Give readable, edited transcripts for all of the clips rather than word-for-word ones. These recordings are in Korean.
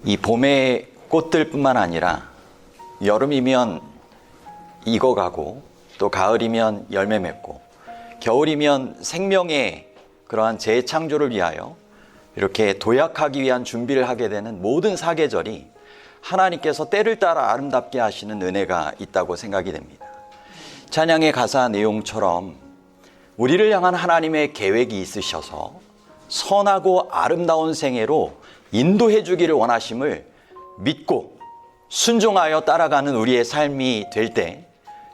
이 봄의 꽃들뿐만 아니라 여름이면 익어가고 또 가을이면 열매 맺고 겨울이면 생명의 그러한 재창조를 위하여 이렇게 도약하기 위한 준비를 하게 되는 모든 사계절이 하나님께서 때를 따라 아름답게 하시는 은혜가 있다고 생각이 됩니다. 찬양의 가사 내용처럼 우리를 향한 하나님의 계획이 있으셔서 선하고 아름다운 생애로 인도해 주기를 원하심을 믿고 순종하여 따라가는 우리의 삶이 될 때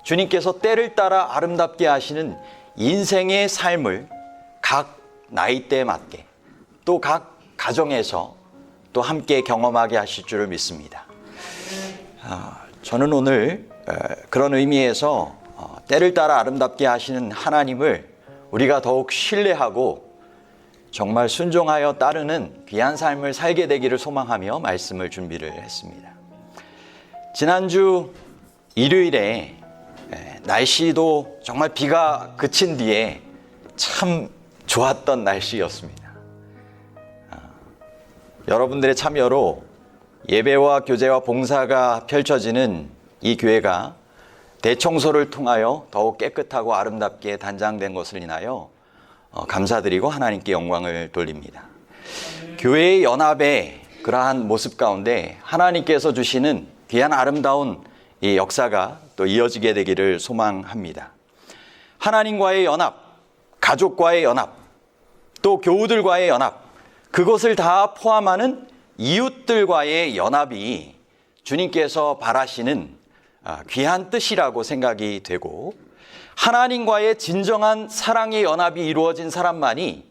주님께서 때를 따라 아름답게 하시는 인생의 삶을 각 나이대에 맞게 또 각 가정에서 또 함께 경험하게 하실 줄을 믿습니다. 저는 오늘 그런 의미에서 때를 따라 아름답게 하시는 하나님을 우리가 더욱 신뢰하고 정말 순종하여 따르는 귀한 삶을 살게 되기를 소망하며 말씀을 준비를 했습니다. 지난주 일요일에 날씨도 정말 비가 그친 뒤에 참 좋았던 날씨였습니다. 여러분들의 참여로 예배와 교제와 봉사가 펼쳐지는 이 교회가 대청소를 통하여 더욱 깨끗하고 아름답게 단장된 것을 인하여 감사드리고 하나님께 영광을 돌립니다. 교회의 연합의 그러한 모습 가운데 하나님께서 주시는 귀한 아름다운 이 역사가 또 이어지게 되기를 소망합니다. 하나님과의 연합, 가족과의 연합, 또 교우들과의 연합, 그것을 다 포함하는 이웃들과의 연합이 주님께서 바라시는 귀한 뜻이라고 생각이 되고 하나님과의 진정한 사랑의 연합이 이루어진 사람만이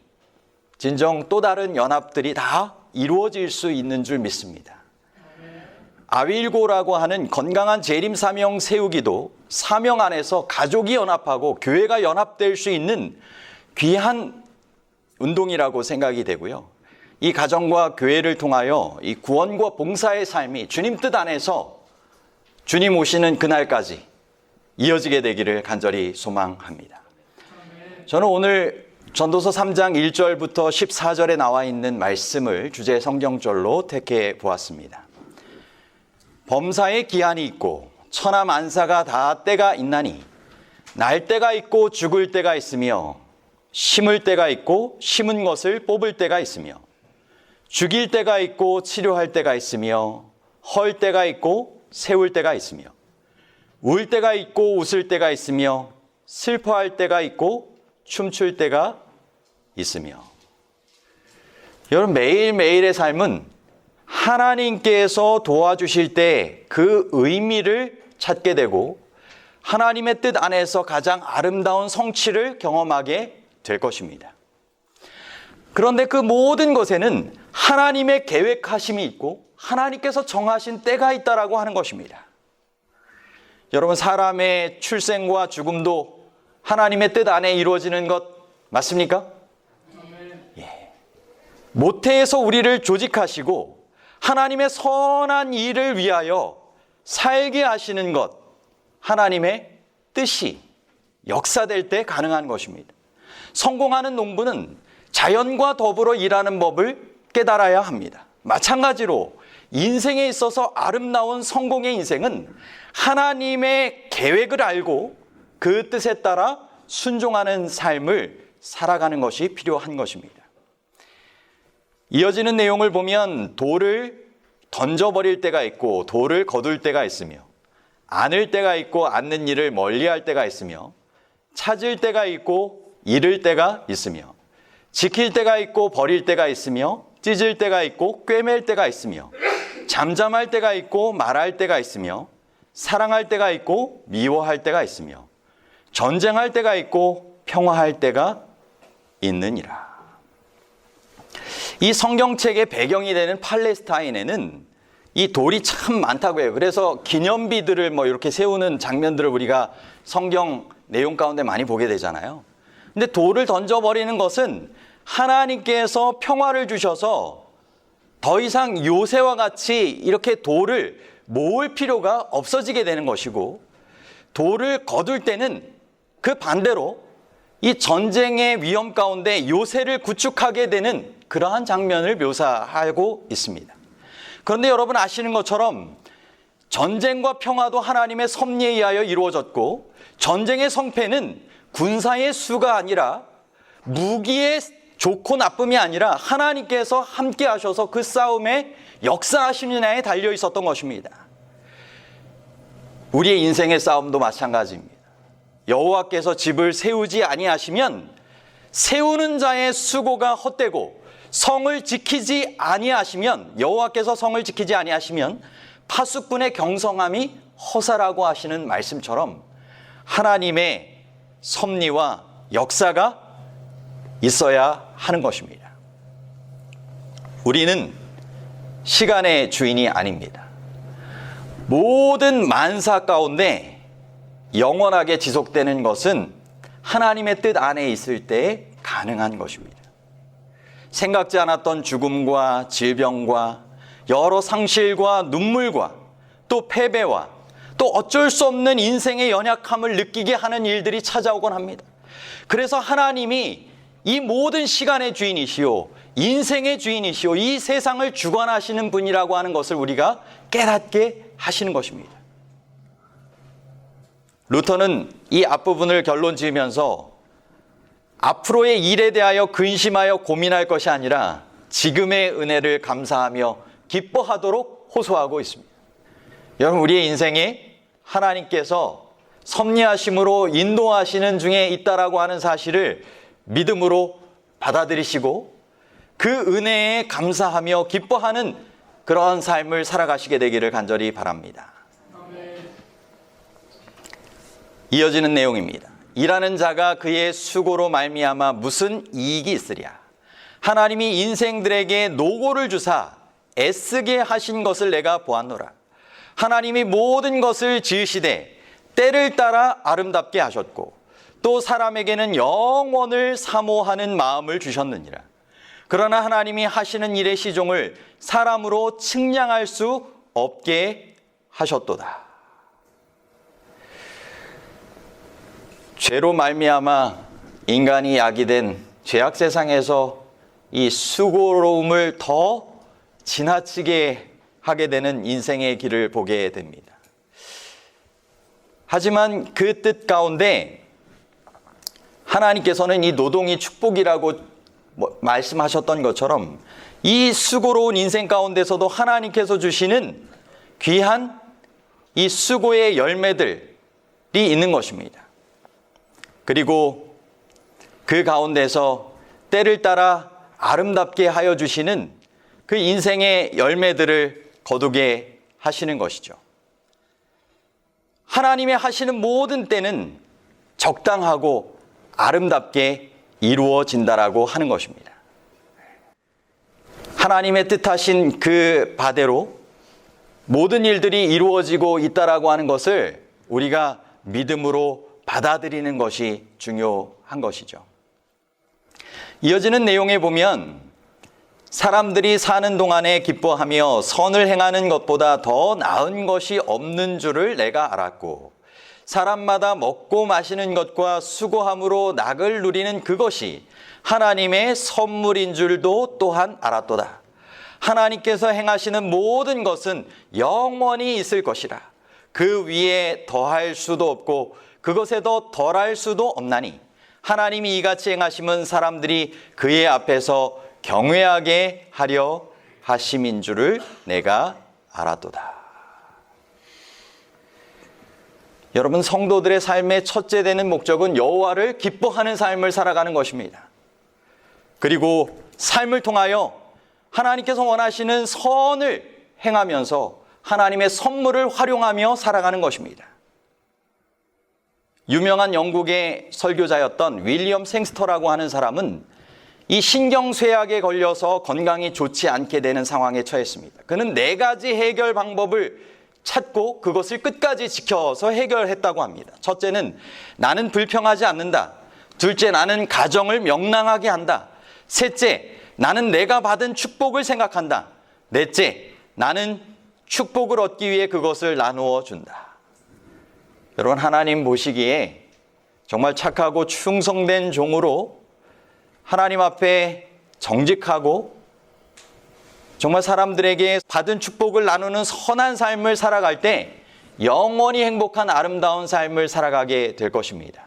진정 또 다른 연합들이 다 이루어질 수 있는 줄 믿습니다. 아윌고라고 하는 건강한 재림 사명 세우기도 사명 안에서 가족이 연합하고 교회가 연합될 수 있는 귀한 운동이라고 생각이 되고요. 이 가정과 교회를 통하여 이 구원과 봉사의 삶이 주님 뜻 안에서 주님 오시는 그날까지 이어지게 되기를 간절히 소망합니다. 저는 오늘 전도서 3장 1절부터 14절에 나와 있는 말씀을 주제 성경절로 택해 보았습니다. 범사의 기한이 있고 천하 만사가 다 때가 있나니 날 때가 있고 죽을 때가 있으며 심을 때가 있고 심은 것을 뽑을 때가 있으며 죽일 때가 있고 치료할 때가 있으며 헐 때가 있고 세울 때가 있으며 울 때가 있고 웃을 때가 있으며 슬퍼할 때가 있고 춤출 때가 있으며 여러분 매일매일의 삶은 하나님께서 도와주실 때 그 의미를 찾게 되고 하나님의 뜻 안에서 가장 아름다운 성취를 경험하게 될 것입니다. 그런데 그 모든 것에는 하나님의 계획하심이 있고 하나님께서 정하신 때가 있다라고 하는 것입니다. 여러분 사람의 출생과 죽음도 하나님의 뜻 안에 이루어지는 것 맞습니까? 예. 모태에서 우리를 조직하시고 하나님의 선한 일을 위하여 살게 하시는 것 하나님의 뜻이 역사될 때 가능한 것입니다. 성공하는 농부는 자연과 더불어 일하는 법을 깨달아야 합니다. 마찬가지로 인생에 있어서 아름다운 성공의 인생은 하나님의 계획을 알고 그 뜻에 따라 순종하는 삶을 살아가는 것이 필요한 것입니다. 이어지는 내용을 보면 돌을 던져버릴 때가 있고 돌을 거둘 때가 있으며 안을 때가 있고 않는 일을 멀리할 때가 있으며 찾을 때가 있고 잃을 때가 있으며 지킬 때가 있고 버릴 때가 있으며 찢을 때가 있고 꿰맬 때가 있으며 잠잠할 때가 있고 말할 때가 있으며 사랑할 때가 있고 미워할 때가 있으며 전쟁할 때가 있고 평화할 때가 있느니라. 이 성경책의 배경이 되는 팔레스타인에는 이 돌이 참 많다고 해요. 그래서 기념비들을 이렇게 세우는 장면들을 우리가 성경 내용 가운데 많이 보게 되잖아요. 근데 돌을 던져버리는 것은 하나님께서 평화를 주셔서 더 이상 요새와 같이 이렇게 돌을 모을 필요가 없어지게 되는 것이고 돌을 거둘 때는 그 반대로 이 전쟁의 위험 가운데 요새를 구축하게 되는 그러한 장면을 묘사하고 있습니다. 그런데 여러분 아시는 것처럼 전쟁과 평화도 하나님의 섭리에 의하여 이루어졌고, 전쟁의 성패는 군사의 수가 아니라 무기의 좋고 나쁨이 아니라 하나님께서 함께 하셔서 그 싸움에 역사하시느냐에 달려 있었던 것입니다. 우리의 인생의 싸움도 마찬가지입니다. 여호와께서 집을 세우지 아니하시면 세우는 자의 수고가 헛되고, 성을 지키지 아니하시면, 여호와께서 성을 지키지 아니하시면 파수꾼의 경성함이 허사라고 하시는 말씀처럼 하나님의 섭리와 역사가 있어야 하는 것입니다. 우리는 시간의 주인이 아닙니다. 모든 만사 가운데 영원하게 지속되는 것은 하나님의 뜻 안에 있을 때 가능한 것입니다. 생각지 않았던 죽음과 질병과 여러 상실과 눈물과 또 패배와 또 어쩔 수 없는 인생의 연약함을 느끼게 하는 일들이 찾아오곤 합니다. 그래서 하나님이 이 모든 시간의 주인이시오, 인생의 주인이시오, 이 세상을 주관하시는 분이라고 하는 것을 우리가 깨닫게 하시는 것입니다. 루터는 이 앞부분을 결론 지으면서 앞으로의 일에 대하여 근심하여 고민할 것이 아니라 지금의 은혜를 감사하며 기뻐하도록 호소하고 있습니다. 여러분, 우리의 인생에 하나님께서 섭리하심으로 인도하시는 중에 있다라고 하는 사실을 믿음으로 받아들이시고 그 은혜에 감사하며 기뻐하는 그러한 삶을 살아가시게 되기를 간절히 바랍니다. 이어지는 내용입니다. 일하는 자가 그의 수고로 말미암아 무슨 이익이 있으랴. 하나님이 인생들에게 노고를 주사 애쓰게 하신 것을 내가 보았노라. 하나님이 모든 것을 지으시되 때를 따라 아름답게 하셨고 또 사람에게는 영원을 사모하는 마음을 주셨느니라. 그러나 하나님이 하시는 일의 시종을 사람으로 측량할 수 없게 하셨도다. 죄로 말미암아 인간이 야기된 죄악 세상에서 이 수고로움을 더 지나치게 하게 되는 인생의 길을 보게 됩니다. 하지만 그 뜻 가운데 하나님께서는 이 노동이 축복이라고 말씀하셨던 것처럼 이 수고로운 인생 가운데서도 하나님께서 주시는 귀한 이 수고의 열매들이 있는 것입니다. 그리고 그 가운데서 때를 따라 아름답게 하여 주시는 그 인생의 열매들을 거두게 하시는 것이죠. 하나님이 하시는 모든 때는 적당하고 아름답게 이루어진다라고 하는 것입니다. 하나님의 뜻하신 그 바대로 모든 일들이 이루어지고 있다라고 하는 것을 우리가 믿음으로 받아들이는 것이 중요한 것이죠. 이어지는 내용에 보면 사람들이 사는 동안에 기뻐하며 선을 행하는 것보다 더 나은 것이 없는 줄을 내가 알았고 사람마다 먹고 마시는 것과 수고함으로 낙을 누리는 그것이 하나님의 선물인 줄도 또한 알았도다. 하나님께서 행하시는 모든 것은 영원히 있을 것이라. 그 위에 더할 수도 없고 그것에 더 덜할 수도 없나니 하나님이 이같이 행하심은 사람들이 그의 앞에서 경외하게 하려 하심인 줄을 내가 알았도다. 여러분, 성도들의 삶의 첫째 되는 목적은 여호와를 기뻐하는 삶을 살아가는 것입니다. 그리고 삶을 통하여 하나님께서 원하시는 선을 행하면서 하나님의 선물을 활용하며 살아가는 것입니다. 유명한 영국의 설교자였던 윌리엄 생스터라고 하는 사람은 이 신경쇠약에 걸려서 건강이 좋지 않게 되는 상황에 처했습니다. 그는 4가지 해결 방법을 찾고 그것을 끝까지 지켜서 해결했다고 합니다. 첫째는 나는 불평하지 않는다. 둘째, 나는 가정을 명랑하게 한다. 셋째, 나는 내가 받은 축복을 생각한다. 넷째, 나는 축복을 얻기 위해 그것을 나누어 준다. 여러분, 하나님 보시기에 정말 착하고 충성된 종으로 하나님 앞에 정직하고 정말 사람들에게 받은 축복을 나누는 선한 삶을 살아갈 때 영원히 행복한 아름다운 삶을 살아가게 될 것입니다.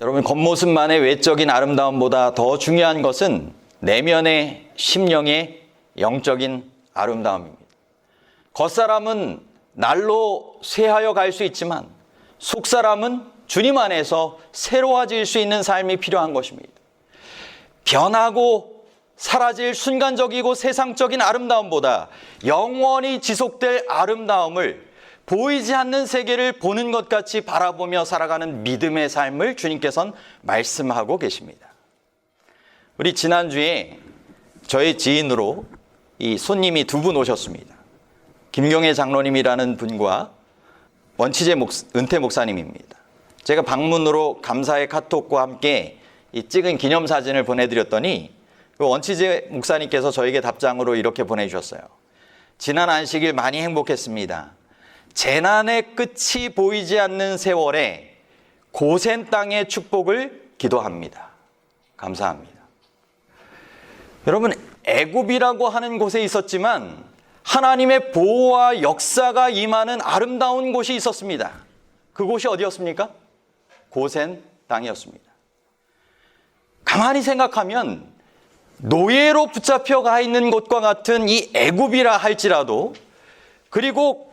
여러분, 겉모습만의 외적인 아름다움보다 더 중요한 것은 내면의 심령의 영적인 아름다움입니다. 겉사람은 날로 쇠하여 갈 수 있지만 속사람은 주님 안에서 새로워질 수 있는 삶이 필요한 것입니다. 변하고 사라질 순간적이고 세상적인 아름다움보다 영원히 지속될 아름다움을 보이지 않는 세계를 보는 것 같이 바라보며 살아가는 믿음의 삶을 주님께서는 말씀하고 계십니다. 우리 지난주에 저의 지인으로 이 손님이 두 분 오셨습니다. 김경애 장로님이라는 분과 원치제 은퇴 목사님입니다. 제가 방문으로 감사의 카톡과 함께 이 찍은 기념사진을 보내드렸더니 그 원치제 목사님께서 저에게 답장으로 이렇게 보내주셨어요. 지난 안식일 많이 행복했습니다. 재난의 끝이 보이지 않는 세월에 고센 땅의 축복을 기도합니다. 감사합니다. 여러분, 애굽이라고 하는 곳에 있었지만 하나님의 보호와 역사가 임하는 아름다운 곳이 있었습니다. 그곳이 어디였습니까? 고센 땅이었습니다. 가만히 생각하면 노예로 붙잡혀 가 있는 곳과 같은 이 애굽이라 할지라도, 그리고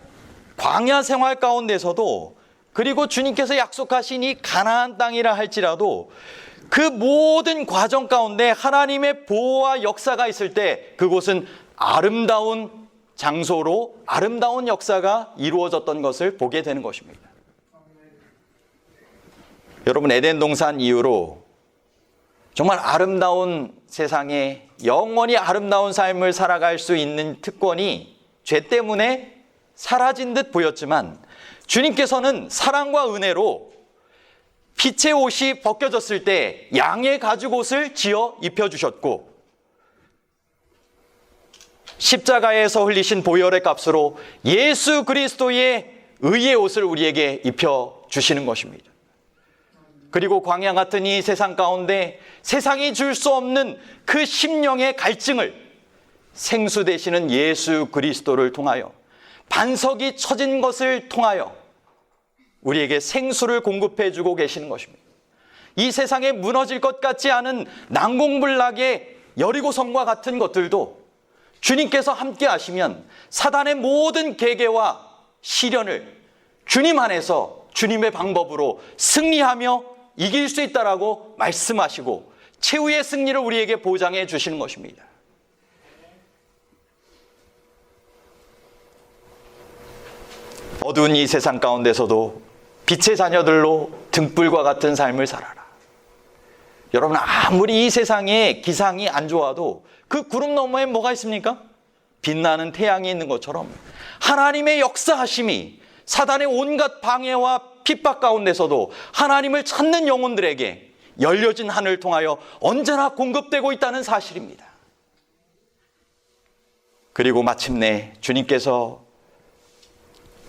광야 생활 가운데서도, 그리고 주님께서 약속하신 이 가나안 땅이라 할지라도 그 모든 과정 가운데 하나님의 보호와 역사가 있을 때 그곳은 아름다운 장소로 아름다운 역사가 이루어졌던 것을 보게 되는 것입니다. 여러분, 에덴 동산 이후로 정말 아름다운 세상에 영원히 아름다운 삶을 살아갈 수 있는 특권이 죄 때문에 사라진 듯 보였지만 주님께서는 사랑과 은혜로 빛의 옷이 벗겨졌을 때 양의 가죽옷을 지어 입혀주셨고, 십자가에서 흘리신 보혈의 값으로 예수 그리스도의 의의 옷을 우리에게 입혀주시는 것입니다. 그리고 광야 같은 이 세상 가운데 세상이 줄 수 없는 그 심령의 갈증을 생수 되시는 예수 그리스도를 통하여, 반석이 쳐진 것을 통하여 우리에게 생수를 공급해 주고 계시는 것입니다. 이 세상에 무너질 것 같지 않은 난공불락의 여리고성과 같은 것들도 주님께서 함께 하시면 사단의 모든 계계와 시련을 주님 안에서 주님의 방법으로 승리하며 이길 수 있다라고 말씀하시고 최후의 승리를 우리에게 보장해 주시는 것입니다. 어두운 이 세상 가운데서도 빛의 자녀들로 등불과 같은 삶을 살아라. 여러분, 아무리 이 세상에 기상이 안 좋아도 그 구름 너머에 뭐가 있습니까? 빛나는 태양이 있는 것처럼 하나님의 역사하심이 사단의 온갖 방해와 핍박 가운데서도 하나님을 찾는 영혼들에게 열려진 하늘을 통하여 언제나 공급되고 있다는 사실입니다. 그리고 마침내 주님께서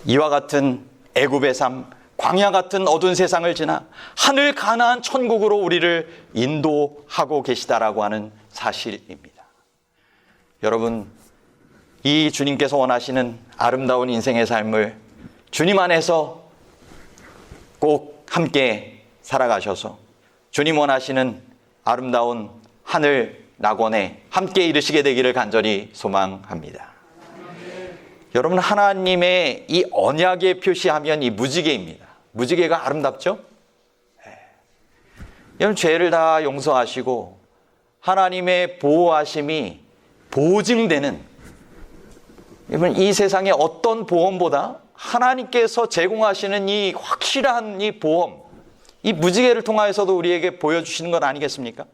이와 같은 애굽의 삶, 광야 같은 어두운 세상을 지나 하늘 가나안 천국으로 우리를 인도하고 계시다라고 하는 사실입니다. 여러분, 이 주님께서 원하시는 아름다운 인생의 삶을 주님 안에서 꼭 함께 살아가셔서 주님 원하시는 아름다운 하늘 낙원에 함께 이르시게 되기를 간절히 소망합니다. 여러분, 하나님의 이 언약의 표시하면 이 무지개입니다. 무지개가 아름답죠? 여러분, 죄를 다 용서하시고 하나님의 보호하심이 보증되는, 여러분, 이 세상의 어떤 보험보다 하나님께서 제공하시는 이 확실한 이 보험, 이 무지개를 통하여서도 우리에게 보여주시는 것 아니겠습니까?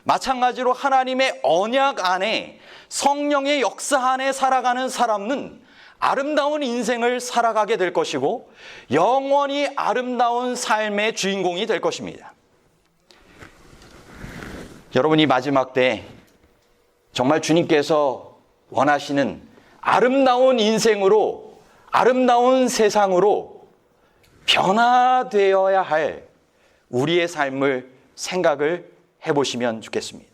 마찬가지로 하나님의 언약 안에, 성령의 역사 안에 살아가는 사람은 아름다운 인생을 살아가게 될 것이고 영원히 아름다운 삶의 주인공이 될 것입니다. 여러분, 이 마지막 때 정말 주님께서 원하시는 아름다운 인생으로, 아름다운 세상으로 변화되어야 할 우리의 삶을 생각을 해보시면 좋겠습니다.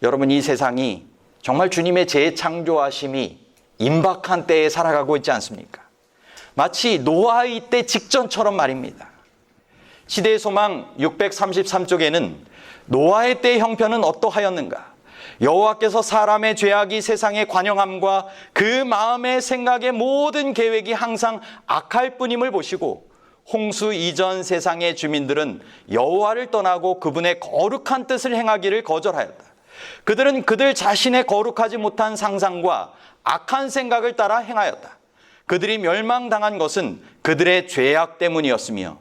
여러분, 이 세상이 정말 주님의 재창조하심이 임박한 때에 살아가고 있지 않습니까? 마치 노아의 때 직전처럼 말입니다. 시대의 소망 633쪽에는 노아의 때 형편은 어떠하였는가? 여호와께서 사람의 죄악이 세상에 관영함과 그 마음의 생각의 모든 계획이 항상 악할 뿐임을 보시고 홍수 이전 세상의 주민들은 여호와를 떠나고 그분의 거룩한 뜻을 행하기를 거절하였다. 그들은 그들 자신의 거룩하지 못한 상상과 악한 생각을 따라 행하였다. 그들이 멸망당한 것은 그들의 죄악 때문이었으며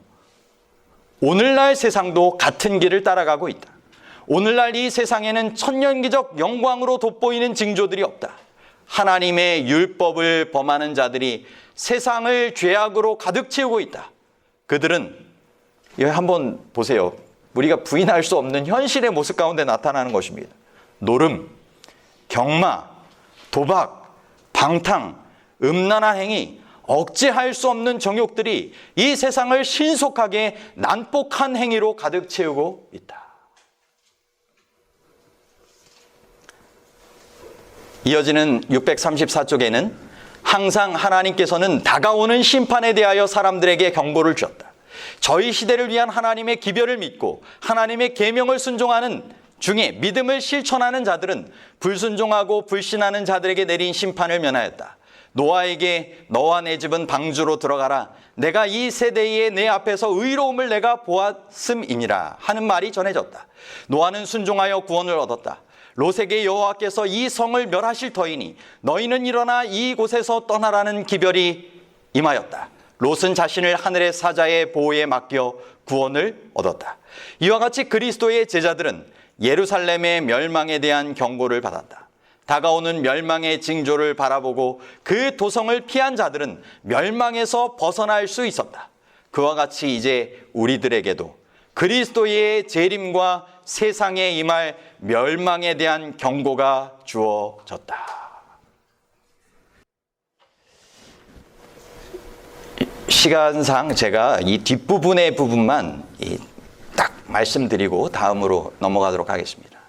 오늘날 세상도 같은 길을 따라가고 있다. 오늘날 이 세상에는 천년기적 영광으로 돋보이는 징조들이 없다. 하나님의 율법을 범하는 자들이 세상을 죄악으로 가득 채우고 있다. 그들은, 여기 한번 보세요. 우리가 부인할 수 없는 현실의 모습 가운데 나타나는 것입니다. 노름, 경마, 도박, 방탕, 음란한 행위, 억제할 수 없는 정욕들이 이 세상을 신속하게 난폭한 행위로 가득 채우고 있다. 이어지는 634쪽에는 항상 하나님께서는 다가오는 심판에 대하여 사람들에게 경고를 주었다. 저희 시대를 위한 하나님의 기별을 믿고 하나님의 계명을 순종하는 중에 믿음을 실천하는 자들은 불순종하고 불신하는 자들에게 내린 심판을 면하였다. 노아에게 너와 내 집은 방주로 들어가라. 내가 이 세대에 내 앞에서 의로움을 내가 보았음이니라 하는 말이 전해졌다. 노아는 순종하여 구원을 얻었다. 롯에게 여호와께서 이 성을 멸하실 터이니 너희는 일어나 이곳에서 떠나라는 기별이 임하였다. 롯은 자신을 하늘의 사자의 보호에 맡겨 구원을 얻었다. 이와 같이 그리스도의 제자들은 예루살렘의 멸망에 대한 경고를 받았다. 다가오는 멸망의 징조를 바라보고 그 도성을 피한 자들은 멸망에서 벗어날 수 있었다. 그와 같이 이제 우리들에게도 그리스도의 재림과 세상에 임할 멸망에 대한 경고가 주어졌다. 시간상 제가 이 뒷부분의 부분만 딱 말씀드리고 다음으로 넘어가도록 하겠습니다.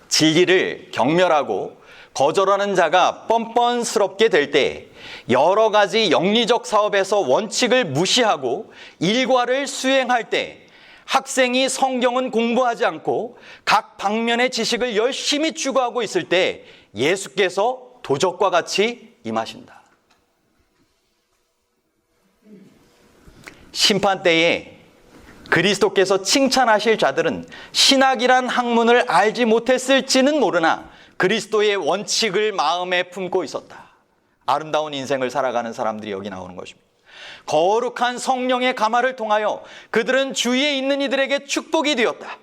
진리를 경멸하고 거절하는 자가 뻔뻔스럽게 될 때 여러 가지 영리적 사업에서 원칙을 무시하고 일과를 수행할 때 학생이 성경은 공부하지 않고 각 방면의 지식을 열심히 추구하고 있을 때 예수께서 도적과 같이 임하신다. 심판 때에 그리스도께서 칭찬하실 자들은 신학이란 학문을 알지 못했을지는 모르나 그리스도의 원칙을 마음에 품고 있었다. 아름다운 인생을 살아가는 사람들이 여기 나오는 것입니다. 거룩한 성령의 가마를 통하여 그들은 주위에 있는 이들에게 축복이 되었다.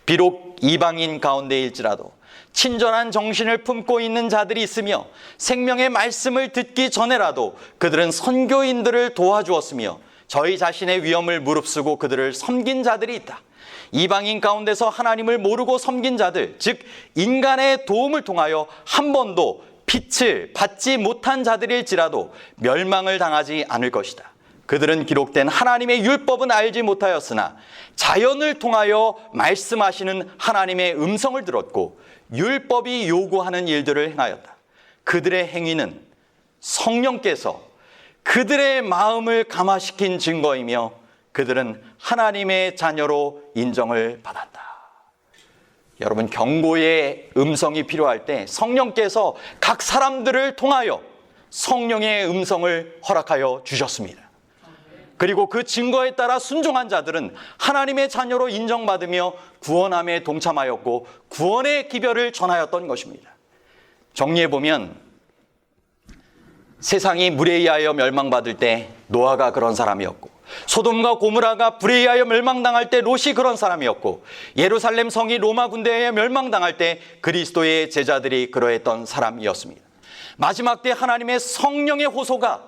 비록 이방인 가운데일지라도 친절한 정신을 품고 있는 자들이 있으며 생명의 말씀을 듣기 전에라도 그들은 선교인들을 도와주었으며 저희 자신의 위험을 무릅쓰고 그들을 섬긴 자들이 있다. 이방인 가운데서 하나님을 모르고 섬긴 자들, 즉 인간의 도움을 통하여 한 번도 빛을 받지 못한 자들일지라도 멸망을 당하지 않을 것이다. 그들은 기록된 하나님의 율법은 알지 못하였으나 자연을 통하여 말씀하시는 하나님의 음성을 들었고 율법이 요구하는 일들을 행하였다. 그들의 행위는 성령께서 그들의 마음을 감화시킨 증거이며 그들은 하나님의 자녀로 인정을 받았다. 여러분, 경고의 음성이 필요할 때 성령께서 각 사람들을 통하여 성령의 음성을 허락하여 주셨습니다. 그리고 그 증거에 따라 순종한 자들은 하나님의 자녀로 인정받으며 구원함에 동참하였고 구원의 기별을 전하였던 것입니다. 정리해보면 세상이 물에 의하여 멸망받을 때 노아가 그런 사람이었고 소돔과 고무라가 불에 의하여 멸망당할 때 롯이 그런 사람이었고 예루살렘 성이 로마 군대에 의해 멸망당할 때 그리스도의 제자들이 그러했던 사람이었습니다. 마지막 때 하나님의 성령의 호소가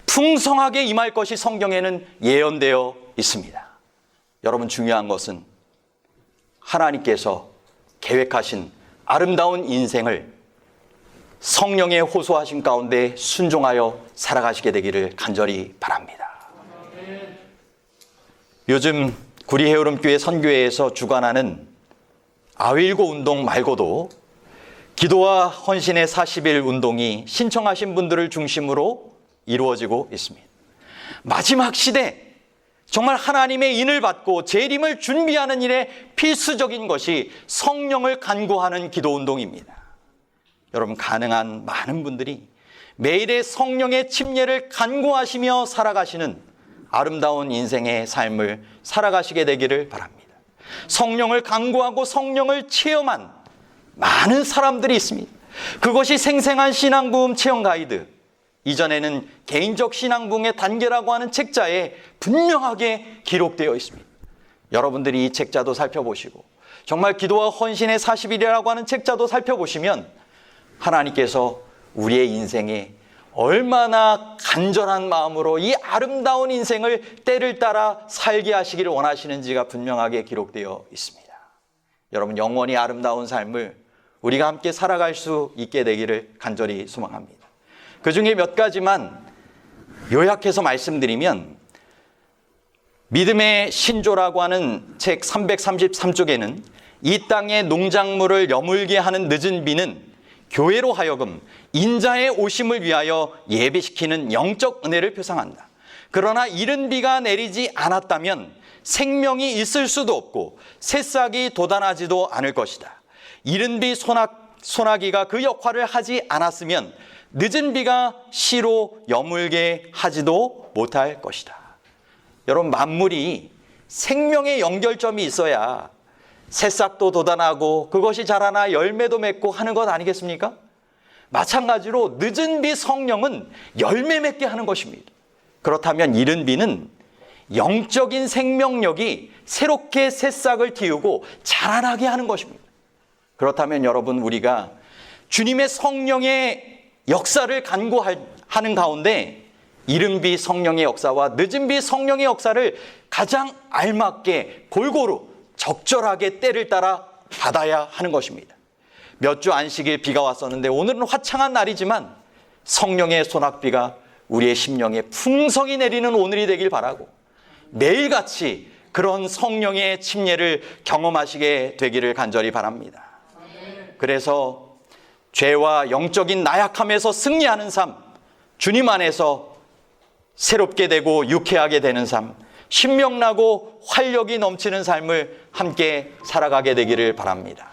풍성하게 임할 것이 성경에는 예언되어 있습니다. 여러분, 중요한 것은 하나님께서 계획하신 아름다운 인생을 성령의 호소하신 가운데 순종하여 살아가시게 되기를 간절히 바랍니다. 요즘 구리 헤어름교회 선교회에서 주관하는 아윌고 운동 말고도 기도와 헌신의 40일 운동이 신청하신 분들을 중심으로 이루어지고 있습니다. 마지막 시대, 정말 하나님의 인을 받고 재림을 준비하는 일에 필수적인 것이 성령을 간구하는 기도 운동입니다. 여러분, 가능한 많은 분들이 매일의 성령의 침례를 간구하시며 살아가시는 아름다운 인생의 삶을 살아가시게 되기를 바랍니다. 성령을 간구하고 성령을 체험한 많은 사람들이 있습니다. 그것이 생생한 신앙부흥 체험 가이드, 이전에는 개인적 신앙부흥의 단계라고 하는 책자에 분명하게 기록되어 있습니다. 여러분들이 이 책자도 살펴보시고 정말 기도와 헌신의 40일이라고 하는 책자도 살펴보시면 하나님께서 우리의 인생에 얼마나 간절한 마음으로 이 아름다운 인생을 때를 따라 살게 하시기를 원하시는지가 분명하게 기록되어 있습니다. 여러분, 영원히 아름다운 삶을 우리가 함께 살아갈 수 있게 되기를 간절히 소망합니다. 그 중에 몇 가지만 요약해서 말씀드리면, 믿음의 신조라고 하는 책 333쪽에는 이 땅의 농작물을 여물게 하는 늦은 비는 교회로 하여금 인자의 오심을 위하여 예비시키는 영적 은혜를 표상한다. 그러나 이른 비가 내리지 않았다면 생명이 있을 수도 없고 새싹이 돋아나지도 않을 것이다. 이른 비 소나기가 그 역할을 하지 않았으면 늦은 비가 씨로 여물게 하지도 못할 것이다. 여러분, 만물이 생명의 연결점이 있어야 새싹도 돋아나고 그것이 자라나 열매도 맺고 하는 것 아니겠습니까? 마찬가지로 늦은 비 성령은 열매 맺게 하는 것입니다. 그렇다면 이른 비는 영적인 생명력이 새롭게 새싹을 틔우고 자라나게 하는 것입니다. 그렇다면 여러분, 우리가 주님의 성령의 역사를 간구하는 가운데 이른 비 성령의 역사와 늦은 비 성령의 역사를 가장 알맞게 골고루 적절하게 때를 따라 받아야 하는 것입니다. 몇 주 안식일 비가 왔었는데 오늘은 화창한 날이지만 성령의 소낙비가 우리의 심령에 풍성히 내리는 오늘이 되길 바라고, 매일같이 그런 성령의 침례를 경험하시게 되기를 간절히 바랍니다. 그래서 죄와 영적인 나약함에서 승리하는 삶, 주님 안에서 새롭게 되고 유쾌하게 되는 삶, 신명나고 활력이 넘치는 삶을 함께 살아가게 되기를 바랍니다.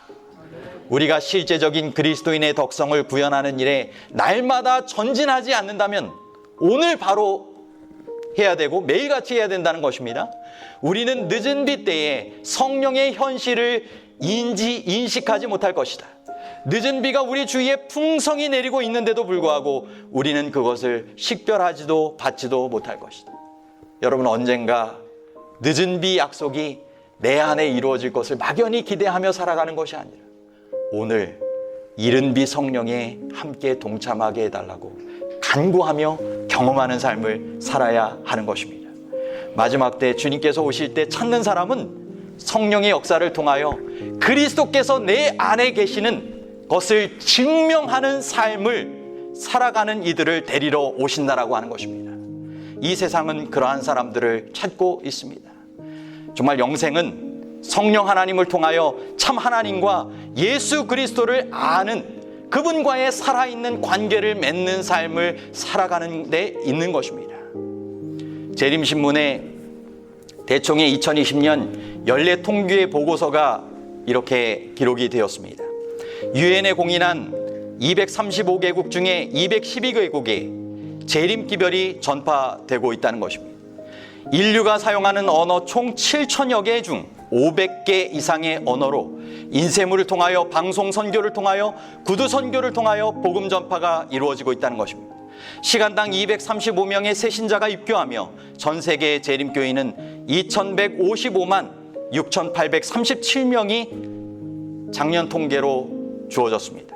우리가 실제적인 그리스도인의 덕성을 구현하는 일에 날마다 전진하지 않는다면 오늘 바로 해야 되고 매일같이 해야 된다는 것입니다. 우리는 늦은 비 때에 성령의 현실을 인식하지 못할 것이다. 늦은 비가 우리 주위에 풍성히 내리고 있는데도 불구하고 우리는 그것을 식별하지도 받지도 못할 것이다. 여러분, 언젠가 늦은 비 약속이 내 안에 이루어질 것을 막연히 기대하며 살아가는 것이 아니라 오늘 이른 비 성령에 함께 동참하게 해달라고 간구하며 경험하는 삶을 살아야 하는 것입니다. 마지막 때 주님께서 오실 때 찾는 사람은 성령의 역사를 통하여 그리스도께서 내 안에 계시는 것을 증명하는 삶을 살아가는 이들을 데리러 오신다라고 하는 것입니다. 이 세상은 그러한 사람들을 찾고 있습니다. 정말 영생은 성령 하나님을 통하여 참 하나님과 예수 그리스도를 아는 그분과의 살아있는 관계를 맺는 삶을 살아가는 데 있는 것입니다. 재림신문에 대총의 2020년 연례 통계 보고서가 이렇게 기록이 되었습니다. 유엔에 공인한 235개국 중에 212개국에 재림기별이 전파되고 있다는 것입니다. 인류가 사용하는 언어 총 7천여 개 중 500개 이상의 언어로 인쇄물을 통하여 방송 선교를 통하여 구두 선교를 통하여 복음 전파가 이루어지고 있다는 것입니다. 시간당 235명의 새신자가 입교하며 전 세계 재림교인은 2155만 6837명이 작년 통계로 주어졌습니다.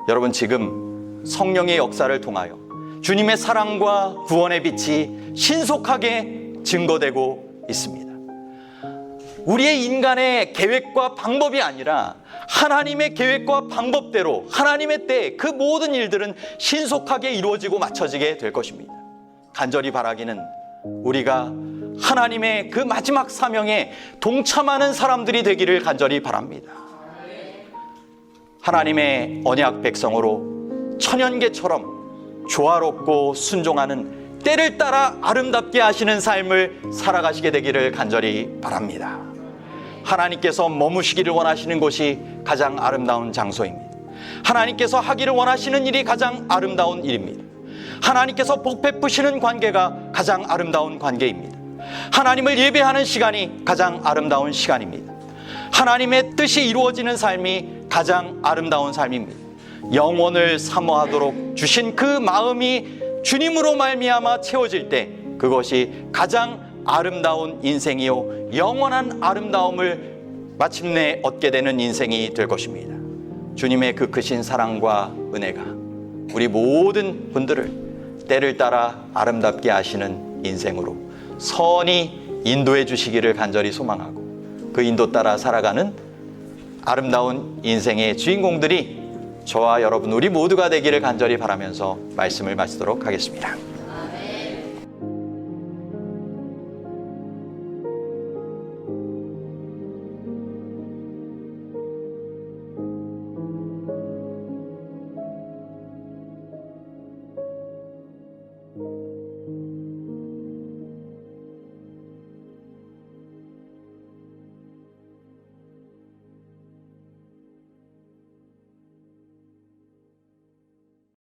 여러분, 지금 성령의 역사를 통하여 주님의 사랑과 구원의 빛이 신속하게 증거되고 있습니다. 우리의 인간의 계획과 방법이 아니라 하나님의 계획과 방법대로 하나님의 때에 그 모든 일들은 신속하게 이루어지고 맞춰지게 될 것입니다. 간절히 바라기는 우리가 하나님의 그 마지막 사명에 동참하는 사람들이 되기를 간절히 바랍니다. 하나님의 언약 백성으로 천연계처럼 조화롭고 순종하는 때를 따라 아름답게 하시는 삶을 살아가시게 되기를 간절히 바랍니다. 하나님께서 머무시기를 원하시는 곳이 가장 아름다운 장소입니다. 하나님께서 하기를 원하시는 일이 가장 아름다운 일입니다. 하나님께서 복 베푸시는 관계가 가장 아름다운 관계입니다. 하나님을 예배하는 시간이 가장 아름다운 시간입니다. 하나님의 뜻이 이루어지는 삶이 가장 아름다운 삶입니다. 영원을 사모하도록 주신 그 마음이 주님으로 말미암아 채워질 때 그것이 가장 아름다운 인생이요 영원한 아름다움을 마침내 얻게 되는 인생이 될 것입니다. 주님의 그 크신 사랑과 은혜가 우리 모든 분들을 때를 따라 아름답게 하시는 인생으로 선히 인도해 주시기를 간절히 소망하고 그 인도 따라 살아가는 아름다운 인생의 주인공들이 저와 여러분 우리 모두가 되기를 간절히 바라면서 말씀을 마치도록 하겠습니다.